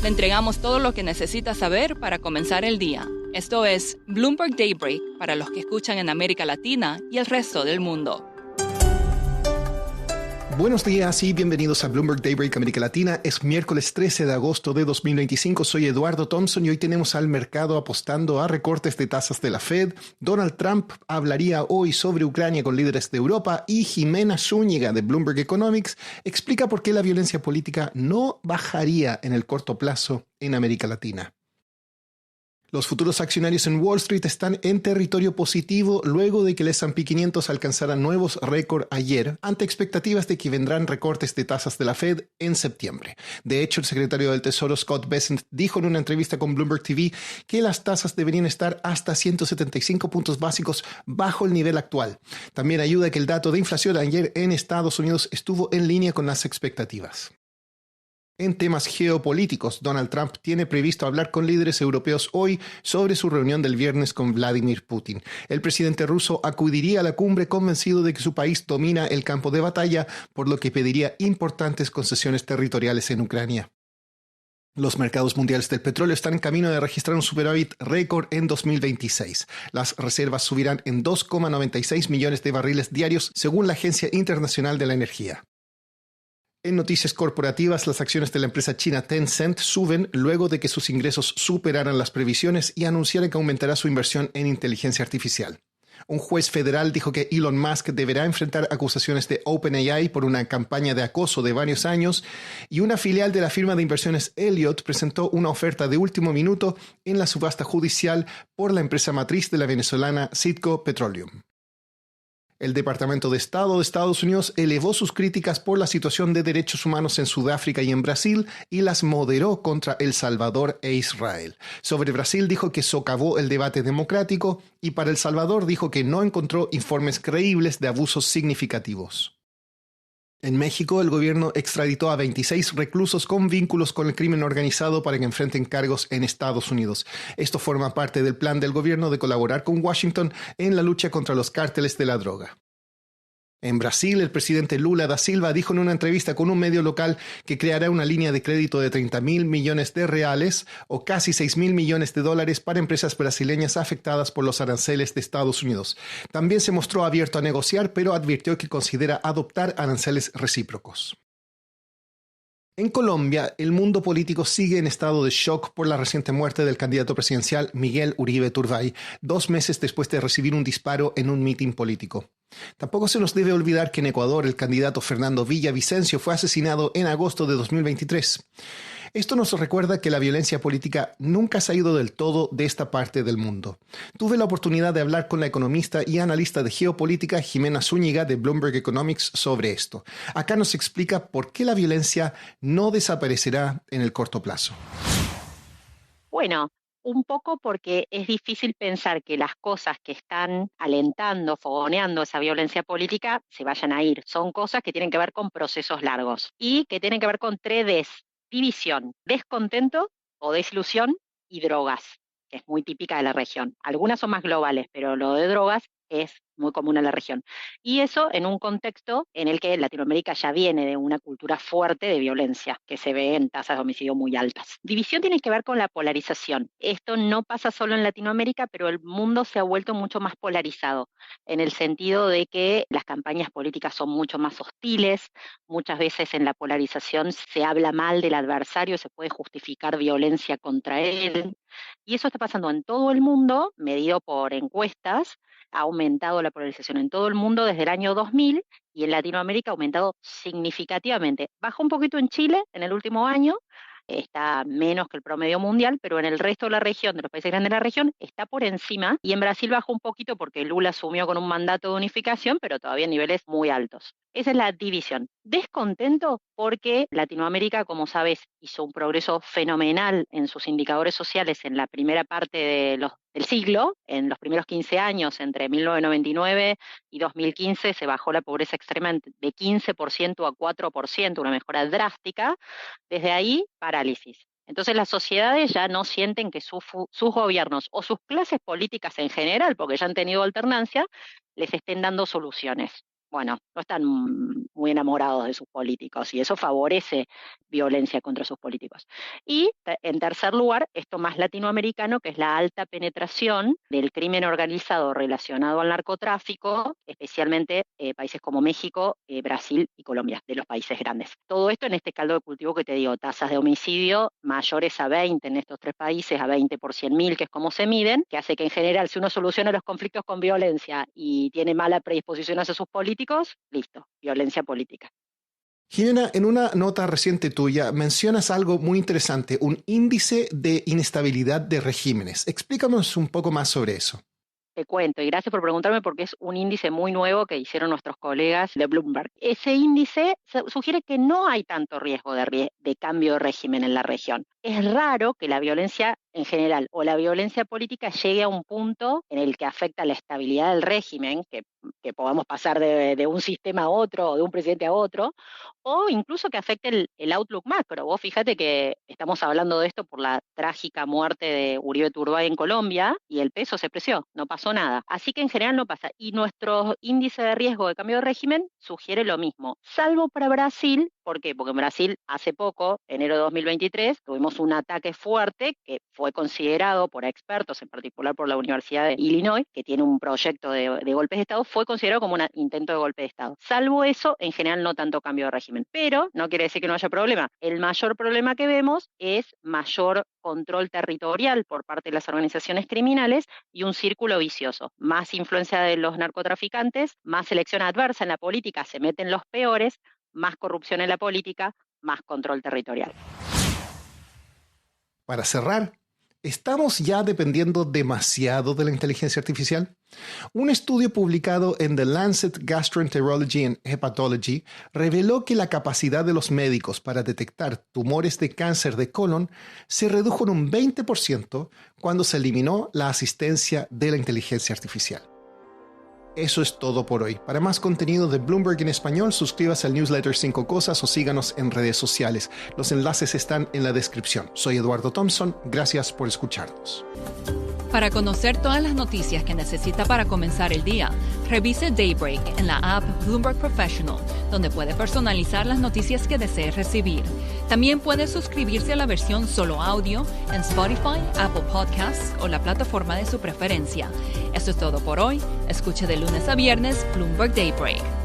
Le entregamos todo lo que necesita saber para comenzar el día. Esto es Bloomberg Daybreak para los que escuchan en América Latina y el resto del mundo. Buenos días y bienvenidos a Bloomberg Daybreak América Latina. Es miércoles 13 de agosto de 2025. Soy Eduardo Thompson y hoy tenemos al mercado apostando a recortes de tasas de la Fed. Donald Trump hablaría hoy sobre Ucrania con líderes de Europa y Jimena Zúñiga de Bloomberg Economics explica por qué la violencia política no bajaría en el corto plazo en América Latina. Los futuros accionarios en Wall Street están en territorio positivo luego de que el S&P 500 alcanzara nuevos récords ayer, ante expectativas de que vendrán recortes de tasas de la Fed en septiembre. De hecho, el secretario del Tesoro Scott Bessent dijo en una entrevista con Bloomberg TV que las tasas deberían estar hasta 175 puntos básicos bajo el nivel actual. También ayuda que el dato de inflación ayer en Estados Unidos estuvo en línea con las expectativas. En temas geopolíticos, Donald Trump tiene previsto hablar con líderes europeos hoy sobre su reunión del viernes con Vladimir Putin. El presidente ruso acudiría a la cumbre convencido de que su país domina el campo de batalla, por lo que pediría importantes concesiones territoriales en Ucrania. Los mercados mundiales del petróleo están en camino de registrar un superávit récord en 2026. Las reservas subirán en 2,96 millones de barriles diarios, según la Agencia Internacional de la Energía. En noticias corporativas, las acciones de la empresa china Tencent suben luego de que sus ingresos superaran las previsiones y anunciaran que aumentará su inversión en inteligencia artificial. Un juez federal dijo que Elon Musk deberá enfrentar acusaciones de OpenAI por una campaña de acoso de varios años y una filial de la firma de inversiones Elliott presentó una oferta de último minuto en la subasta judicial por la empresa matriz de la venezolana Citgo Petroleum. El Departamento de Estado de Estados Unidos elevó sus críticas por la situación de derechos humanos en Sudáfrica y en Brasil y las moderó contra El Salvador e Israel. Sobre Brasil dijo que socavó el debate democrático y para El Salvador dijo que no encontró informes creíbles de abusos significativos. En México, el gobierno extraditó a 26 reclusos con vínculos con el crimen organizado para que enfrenten cargos en Estados Unidos. Esto forma parte del plan del gobierno de colaborar con Washington en la lucha contra los cárteles de la droga. En Brasil, el presidente Lula da Silva dijo en una entrevista con un medio local que creará una línea de crédito de 30.000 millones de reales o casi 6.000 millones de dólares para empresas brasileñas afectadas por los aranceles de Estados Unidos. También se mostró abierto a negociar, pero advirtió que considera adoptar aranceles recíprocos. En Colombia, el mundo político sigue en estado de shock por la reciente muerte del candidato presidencial Miguel Uribe Turbay, 2 meses después de recibir un disparo en un mitin político. Tampoco se nos debe olvidar que en Ecuador el candidato Fernando Villavicencio fue asesinado en agosto de 2023. Esto nos recuerda que la violencia política nunca se ha ido del todo de esta parte del mundo. Tuve la oportunidad de hablar con la economista y analista de geopolítica Jimena Zúñiga de Bloomberg Economics sobre esto. Acá nos explica por qué la violencia no desaparecerá en el corto plazo. Bueno, un poco porque es difícil pensar que las cosas que están alentando, fogoneando esa violencia política se vayan a ir. Son cosas que tienen que ver con procesos largos y que tienen que ver con 3 Ds: división, descontento o desilusión y drogas, que es muy típica de la región. Algunas son más globales, pero lo de drogas es muy común en la región. Y eso en un contexto en el que Latinoamérica ya viene de una cultura fuerte de violencia, que se ve en tasas de homicidio muy altas. División tiene que ver con la polarización. Esto no pasa solo en Latinoamérica, pero el mundo se ha vuelto mucho más polarizado, en el sentido de que las campañas políticas son mucho más hostiles. Muchas veces en la polarización se habla mal del adversario, se puede justificar violencia contra él. Y eso está pasando en todo el mundo, medido por encuestas. Ha aumentado la polarización en todo el mundo desde el año 2000 y en Latinoamérica ha aumentado significativamente. Bajó un poquito en Chile en el último año, está menos que el promedio mundial, pero en el resto de la región, de los países grandes de la región, está por encima, y en Brasil bajó un poquito porque Lula asumió con un mandato de unificación, pero todavía en niveles muy altos. Esa es la división. Descontento porque Latinoamérica, como sabes, hizo un progreso fenomenal en sus indicadores sociales en la primera parte del siglo. En los primeros 15 años, entre 1999 y 2015, se bajó la pobreza extrema de 15% a 4%, una mejora drástica. Desde ahí, parálisis. Entonces las sociedades ya no sienten que sus gobiernos o sus clases políticas en general, porque ya han tenido alternancia, les estén dando soluciones. bueno, no están muy enamorados de sus políticos y eso favorece violencia contra sus políticos. Y en tercer lugar, esto más latinoamericano, que es la alta penetración del crimen organizado relacionado al narcotráfico, especialmente países como México, Brasil y Colombia, de los países grandes. Todo esto en este caldo de cultivo que te digo, tasas de homicidio mayores a 20 en estos 3 países, a 20 por 100.000, que es como se miden, que hace que en general si uno soluciona los conflictos con violencia y tiene mala predisposición hacia sus políticos, listo, violencia política. Jimena, en una nota reciente tuya mencionas algo muy interesante, un índice de inestabilidad de regímenes. Explícanos un poco más sobre eso. Te cuento, y gracias por preguntarme porque es un índice muy nuevo que hicieron nuestros colegas de Bloomberg. Ese índice sugiere que no hay tanto riesgo de cambio de régimen en la región. Es raro que la violencia en general o la violencia política llegue a un punto en el que afecta la estabilidad del régimen, que podamos pasar de un sistema a otro o de un presidente a otro, o incluso que afecte el outlook macro. Vos fíjate que estamos hablando de esto por la trágica muerte de Uribe Turbay en Colombia y el peso se preció, no pasó nada. Así que en general no pasa. Y nuestro índice de riesgo de cambio de régimen sugiere lo mismo, salvo para Brasil. ¿Por qué? Porque en Brasil hace poco, enero de 2023, tuvimos un ataque fuerte que fue considerado por expertos, en particular por la Universidad de Illinois, que tiene un proyecto de golpes de Estado, fue considerado como un intento de golpe de Estado. Salvo eso, en general no tanto cambio de régimen. Pero no quiere decir que no haya problema. El mayor problema que vemos es mayor control territorial por parte de las organizaciones criminales y un círculo vicioso. Más influencia de los narcotraficantes, más elección adversa en la política, se meten los peores, más corrupción en la política, más control territorial. Para cerrar, ¿estamos ya dependiendo demasiado de la inteligencia artificial? Un estudio publicado en The Lancet Gastroenterology and Hepatology reveló que la capacidad de los médicos para detectar tumores de cáncer de colon se redujo en un 20% cuando se eliminó la asistencia de la inteligencia artificial. Eso es todo por hoy. Para más contenido de Bloomberg en español, suscríbase al newsletter 5 Cosas o síganos en redes sociales. Los enlaces están en la descripción. Soy Eduardo Thompson. Gracias por escucharnos. Para conocer todas las noticias que necesita para comenzar el día, revise Daybreak en la app Bloomberg Professional, donde puede personalizar las noticias que desee recibir. También puede suscribirse a la versión solo audio en Spotify, Apple Podcasts o la plataforma de su preferencia. Eso es todo por hoy. Escuche de lunes a viernes Bloomberg Daybreak.